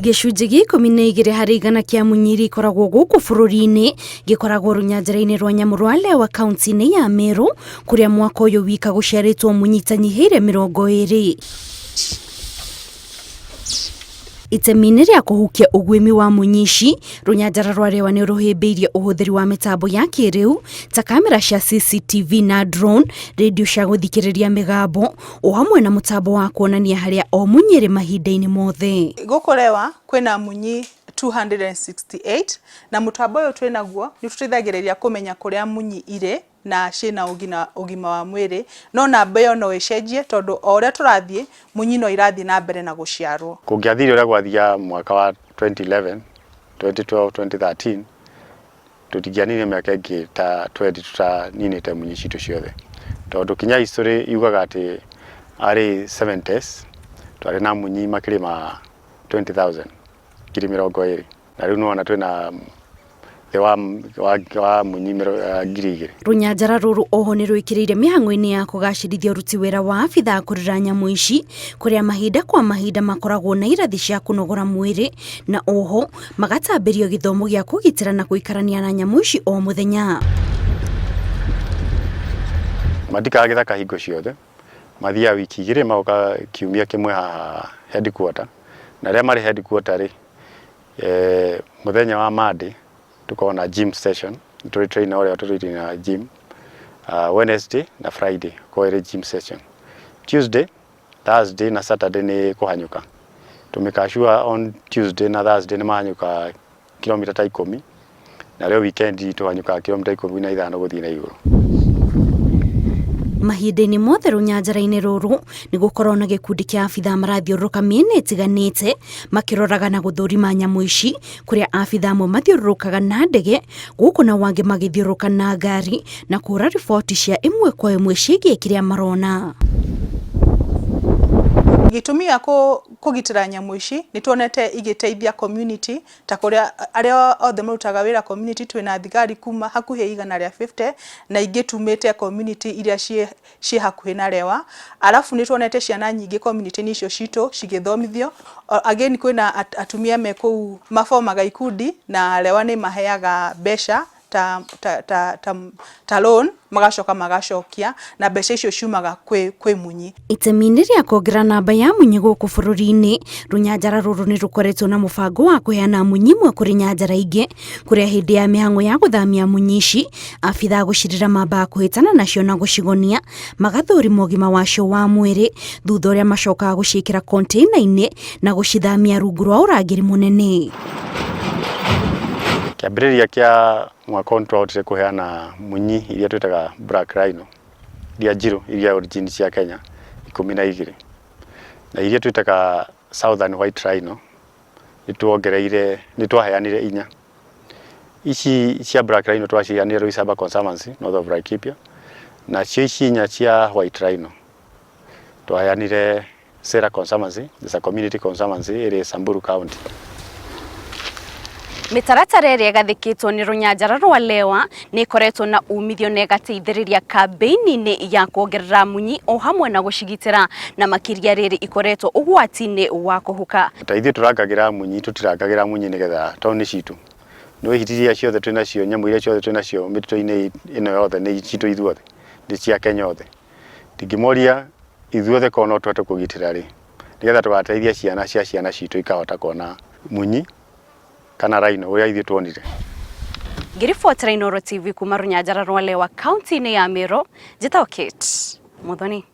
Gĩcunjĩ gĩa 12 harĩ igana kĩa munyiri ikoragwo gũkũ bũrũri-inĩ gĩkoragwo rũnyanjara-inĩ rwa nyamũ rwa Lewa kaunti-inĩ ya Meru, kũrĩa mwaka ũyũ wika gũciarĩtwo munyi itanyihĩire 20. Itemi-inĩ rĩa kũhukia ũgwĩmi wa munyi ici, rũnyanjara rwa Lewa nĩ rũhĩmbĩirie ũhũthĩri wa mĩtambo ya kĩrĩu ta kamera cia CCTV na drone, radio cia gũthikĩrĩria mĩgambo, o hamwe na mũtambo wa kuonania harĩa o munyi ĩrĩ mahinda-inĩ mothe. Gũkũ Lewa kwĩna munyi 268 na mũtambo ũyũ twĩ naguo nĩ tũteithagĩrĩria kũmenya kũrĩa munyi irĩ na ciĩna ũgima wa mwĩrĩ, no namba ĩyo no ĩcenjie tondũ o ũrĩa tũrathiĩ munyi no irathiĩ na mbere na gũciarwo. Kũngĩathire ũrĩa gwathia mwaka wa 2011, 2012, 2013 tũtingĩanire mĩaka ĩngĩ ta 20 tũtaninĩte munyi citũ ciothe, tondũ kinya history yugaga atĩ arĩ 70s twarĩ na munyi makĩria ma 20,000 ngiri 20, na rĩu nĩwona twĩna wa munyi ngiri 2,000. Rũnyanjara rũrũ oho nĩ rwĩkĩrĩire mĩhang'o-inĩ ya kũgacĩrithia ũruti wĩra wa abithaa kũrera nyamũ ici, kũrĩa mahinda kwa mahinda makoragwo na irathi cia kũnogora mwĩrĩ, na oho magatambĩrio gĩthomo gĩa kũgitĩra na gũikarania na nyamũ ici o mũthenya. Matikaga gĩthaka hingo ciothe, mathiaga wiki 2 magoka kiumia kĩmwe haha headquarter, na arĩa marĩ headquarter rĩ, mũthenya wa Monday tuko na gym session, tũrĩ trainer ũrĩa tũrĩ na gym, Wednesday na Friday kwa ile gym session. Tuesday, Thursday na Saturday ni kuhanyuka. Tumekashua on Tuesday na Thursday ni mahanyuka kilomita 10, na leo weekend tuhanyuka kilomita 15 gũthiĩ na igũrũ. Mahinda-inĩ mothe rũnyanjara-inĩ rũrũ nĩ gũkorwo na gĩkundi kĩa abithaa marathiũrũrũka mĩena ĩtiganĩte makĩroraga na gũthũrima nyamũ ici, kũrĩa abithaa amwe mathiũrũrũkaga na ndege, gũkũ na wangĩ magĩthiũrũrũka na ngari na kũra riboti cia ĩmwe kwa ĩmwe ciĩgiĩ kĩrĩa marona. Gĩtũmi gĩa kũgitĩra nyamũ ici nĩ tuonete igĩteithia community, ta kũrĩa arĩa othe marutaga wĩra community twĩna thigari kuma hakuhĩ 150 na ingĩ tumĩte community iria ciĩ hakuhĩ na Lewa. Alafu nĩ tuonete ciana nyingĩ community-inĩ icio citũ cigĩthomithio. Again kwĩna atumia me kũu mafomaga ikundi na Lewa nĩ maheaga mbeca ta loan, magacoka magacokia na mbeca icio ciumaga kwĩ munyi. Itemi-inĩ rĩa kuongerera namba ya munyi gũkũ bũrũri-inĩ, rũnyanjara rũrũ nĩ rũkoretwo na mũbango wa kũheana munyi imwe kũrĩ nyanjara ingĩ, kũrĩa hĩndĩ ya mĩhang'o ya gũthamia munyi ici, abithaa gũcirera mambaga kũhĩtana nacio na gũcigonia, magathũrima ũgima wacio wa mwĩrĩ, thutha ũrĩa macokaga gũciĩkĩra container-inĩ na gũcithamia rungu rwa ũrangĩri mũnene. Kĩambĩrĩria kĩa mwaka ũyũ twahotire kũheana munyi iria twĩtaga Black Rhino, iria njirũ, iria origin cia Kenya 12, na iria twĩtaga Southern White Rhino nĩ twaheanire 4. Ici cia Black Rhino twaciheanire Roysambu Conservancy, North of Laikipia, na cio ici 4 cia White Rhino twaheanire Sera Conservancy, the community conservancy ĩrĩ Samburu County. Mĩtaratara ĩrĩa ĩgathĩkĩtwo nĩ rũnyanjara rwa Lewa nĩ ĩkoretwo na umithio na ĩgateithĩrĩria kambĩini-inĩ ya kuongerera munyi o hamwe na gũcigitĩra, na makĩria rĩrĩ ikoretwo ũgwati-inĩ wa kũhuka. Ithuĩ tũrangagĩra munyi, tũtirangagĩra munyi nĩgetha taũni citũ nĩ ihitiria ciothe twĩnacio, nyamũ iria ciothe twĩnacio mĩtitũ-inĩ ĩno yothe nĩ citũ ithuothe, nĩ cia Kenya yothe. Ndingĩmoria ithuothe korwo no tũhote kũgitĩra rĩ, nĩgetha tũgateithia ciana citũ ikahota kuona munyi kana rhino ũrĩa ithuĩ tuonire. Ngĩribotera Inooro TV kuma rũnyanjara rwa Lewa kaunti-inĩ ya Meru, njĩtagwo Kate Muthoni.